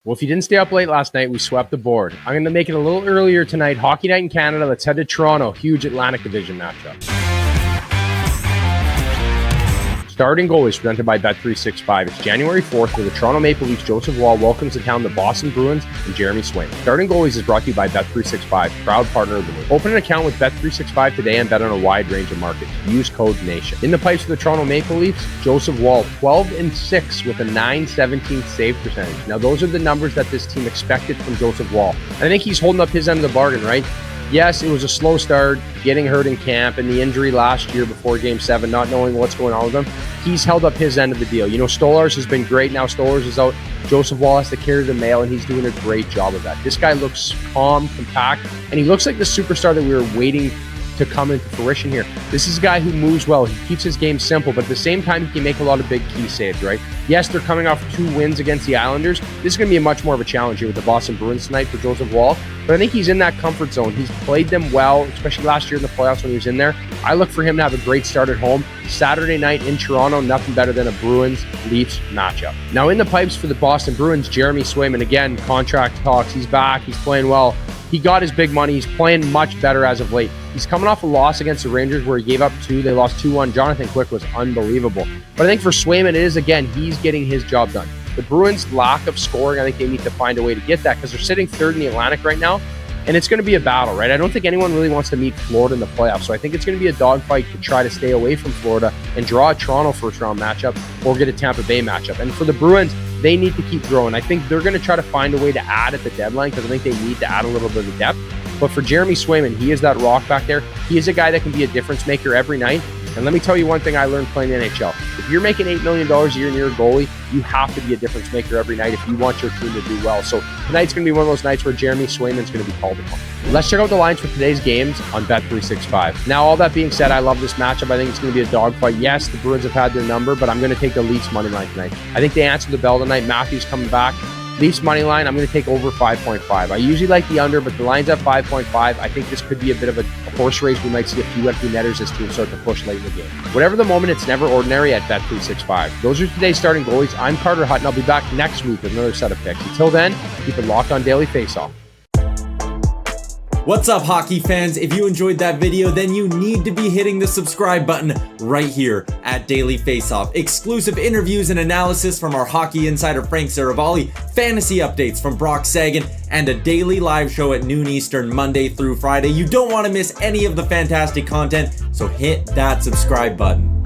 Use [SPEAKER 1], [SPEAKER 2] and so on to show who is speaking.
[SPEAKER 1] Well, if you didn't stay up late last night, we swept the board. I'm going to make it a little earlier tonight. Hockey night in Canada. Let's head to Toronto. Huge Atlantic Division matchup. Starting goalies presented by Bet365. It's January 4th where the Toronto Maple Leafs' Joseph Woll welcomes to town the Boston Bruins and Jeremy Swayman. Starting goalies is brought to you by Bet365, proud partner of the league. Open an account with Bet365 today and bet on a wide range of markets. Use code NATION. In the pipes for the Toronto Maple Leafs, Joseph Woll, 12-6 with a .917 save percentage. Now, those are the numbers that this team expected from Joseph Woll. I think he's holding up his end of the bargain, right? Yes, it was a slow start, getting hurt in camp, and the injury last year before Game 7, not knowing what's going on with him. He's held up his end of the deal. You know, Stolarz has been great. Now Stolarz is out. Joseph Woll has to carry the mail, and he's doing a great job of that. This guy looks calm, compact, and he looks like the superstar that we were waiting to come into fruition here. This is a guy who moves well. He keeps his game simple, but at the same time, he can make a lot of big key saves, right? Yes, they're coming off 2 wins against the Islanders. This is going to be a much more of a challenge here with the Boston Bruins tonight for Joseph Woll, but I think he's in that comfort zone. He's played them well, especially last year in the playoffs when he was in there. I look for him to have a great start at home. Saturday night in Toronto, nothing better than a Bruins-Leafs matchup. Now in the pipes for the Boston Bruins, Jeremy Swayman, again, contract talks. He's back. He's playing well. He got his big money. He's playing much better as of late. He's coming off a loss against the Rangers where he gave up 2. They lost 2-1. Jonathan Quick was unbelievable. But I think for Swayman, it is, again, he's getting his job done. The Bruins' lack of scoring, I think they need to find a way to get that because they're sitting 3rd in the Atlantic right now, and it's going to be a battle, right? I don't think anyone really wants to meet Florida in the playoffs, so I think it's going to be a dogfight to try to stay away from Florida and draw a Toronto first-round matchup or get a Tampa Bay matchup. And for the Bruins, they need to keep growing. I think they're going to try to find a way to add at the deadline because I think they need to add a little bit of depth. But for Jeremy Swayman, he is that rock back there. He is a guy that can be a difference maker every night. And let me tell you one thing I learned playing the NHL. If you're making $8 million a year and you're a goalie, you have to be a difference maker every night if you want your team to do well. So tonight's going to be one of those nights where Jeremy Swayman's going to be called upon. Let's check out the lines for today's games on Bet365. Now, all that being said, I love this matchup. I think it's going to be a dogfight. Yes, the Bruins have had their number, but I'm going to take the Leafs money line tonight. I think they answered the bell tonight. Matthews coming back. Leafs money line, I'm going to take over 5.5. I usually like the under, but the line's at 5.5. I think this could be a bit of a horse race. We might see a few empty netters as teams start to push late in the game. Whatever the moment, it's never ordinary at Bet365. Those are today's starting goalies. I'm Carter Hutton. I'll be back next week with another set of picks. Until then, keep it locked on Daily Faceoff.
[SPEAKER 2] What's up, hockey fans? If you enjoyed that video, then you need to be hitting the subscribe button right here at Daily Faceoff. Exclusive interviews and analysis from our hockey insider Frank Saravalli, fantasy updates from Brock Sagan, and a daily live show at noon Eastern, Monday through Friday. You don't want to miss any of the fantastic content, so hit that subscribe button.